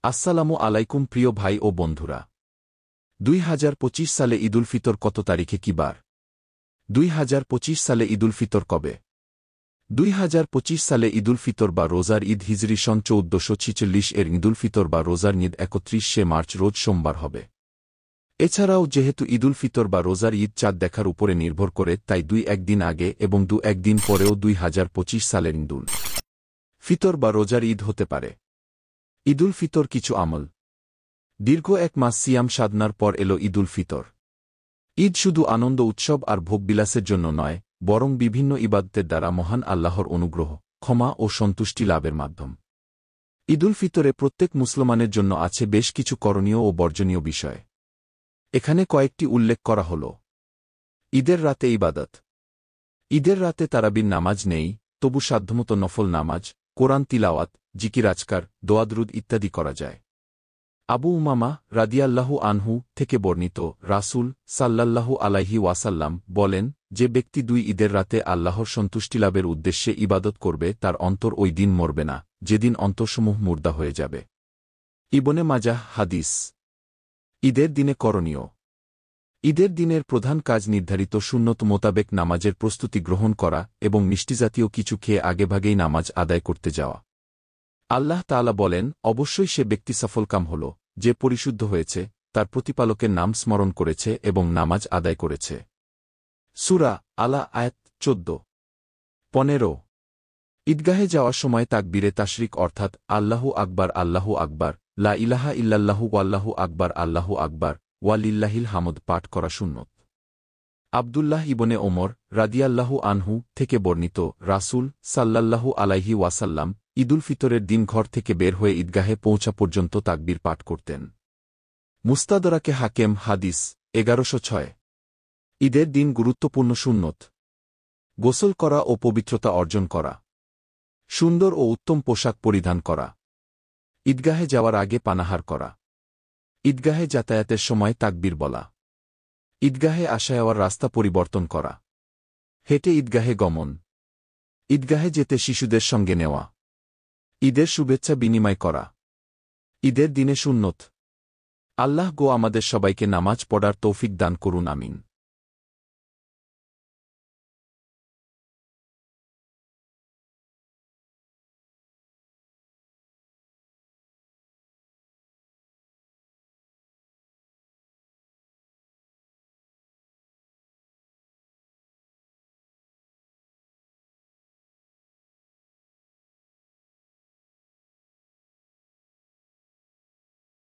আসসালামু আলাইকুম প্রিয় ভাই ও বন্ধুরা। 2025 সালে ঈদুল ফিতর কত তারিখে কি বার? 2025 সালে ঈদুল ফিতর কবে? 2025 সালে ঈদুল ফিতর বা রোজার ঈদ হিজরি সন 1446 এর ঈদুল ফিতর বা রোজার ঈদ 31শে মার্চ রোজ সোমবার হবে। এছাড়াও যেহেতু ঈদুল ফিতর বা রোজার ঈদ চাঁদ দেখার উপরে নির্ভর করে, তাই 1 দিন আগে এবং 1 দিন পরেও 2025 সালের ঈদুল ফিতর বা রোজার ঈদ হতে পারে। ঈদুল ফিতর কিছু আমল। দীর্ঘ 1 মাস সিয়াম সাধনার পর এলো ঈদুল ফিতর। ঈদ শুধু আনন্দ উৎসব আর ভোগবিলাসের জন্য নয়, বরং বিভিন্ন ইবাদতের দ্বারা মহান আল্লাহর অনুগ্রহ, ক্ষমা ও সন্তুষ্টি লাভের মাধ্যম। ঈদুল ফিতরে প্রত্যেক মুসলমানের জন্য আছে বেশ কিছু করণীয় ও বর্জনীয় বিষয়। এখানে কয়েকটি উল্লেখ করা হল। ঈদের রাতে ইবাদত। ঈদের রাতে তারাবির নামাজ নেই, তবু সাধ্যমতো নফল নামাজ, কোরআন তিলাওয়াত, জিকির আজকার, দোয়াদরুদ ইত্যাদি করা যায়। আবু উমামা রাদিয়াল্লাহু আনহু থেকে বর্ণিত, রাসূল সাল্লাল্লাহু আলাইহি ওয়াসাল্লাম বলেন, যে ব্যক্তি 2 ঈদের রাতে আল্লাহর সন্তুষ্টিলাভের উদ্দেশ্যে ইবাদত করবে তার অন্তর ওই দিন মরবে না, যেদিন অন্তরসমূহ মুর্দা হয়ে যাবে। ইবনে মাজাহ হাদিস। ঈদের দিনে করণীয়। ঈদের দিনের প্রধান কাজ নির্ধারিত সুন্নত মোতাবেক নামাজের প্রস্তুতি গ্রহণ করা এবং মিষ্টিজাতীয় কিছু খেয়ে আগেভাগেই নামাজ আদায় করতে যাওয়া। আল্লাহ তাআলা বলেন, অবশ্যই সে ব্যক্তি সফলকাম হল, যে পরিশুদ্ধ হয়েছে, তার প্রতিপালকের নাম স্মরণ করেছে এবং নামাজ আদায় করেছে। সূরা আলা আয়াত 14-15। ঈদগাহে যাওয়ার সময় তাকবীরে তাশরিক অর্থাৎ আল্লাহু আকবার, লা ইলাহা ইল্লাল্লাহু ওয়াল্লাহু আকবার, ওয়ালিল্লাহিল হামদ পাঠ করা সুন্নত। আব্দুল্লাহ ইবনে ওমর রাদিয়াল্লাহু আনহু থেকে বর্ণিত, রাসূল সাল্লাল্লাহু আলাইহি ওয়াসাল্লাম ঈদুল ফিতরের দিন ঘর থেকে বের হয়ে ঈদগাহে পৌঁছা পর্যন্ত তাকবীর পাঠ করতেন। মুস্তাদরাকে হাকেম হাদিস 1106। ঈদের দিন গুরুত্বপূর্ণ সুন্নত। গোসল করা ও পবিত্রতা অর্জন করা। সুন্দর ও উত্তম পোশাক পরিধান করা। ঈদগাহে যাওয়ার আগে পানাহার করা। ঈদগাহে যাতায়াতের সময় তাকবীর বলা। ঈদগাহে আসা যাওয়ার রাস্তা পরিবর্তন করা। হেঁটে ঈদগাহে গমন। ঈদগাহে যেতে শিশুদের সঙ্গে নেওয়া। ঈদের শুভেচ্ছা বিনিময় করা। ঈদের দিনে সুন্নত। আল্লাহ আমাদের সবাইকে নামাজ পড়ার তৌফিক দান করুন, আমিন।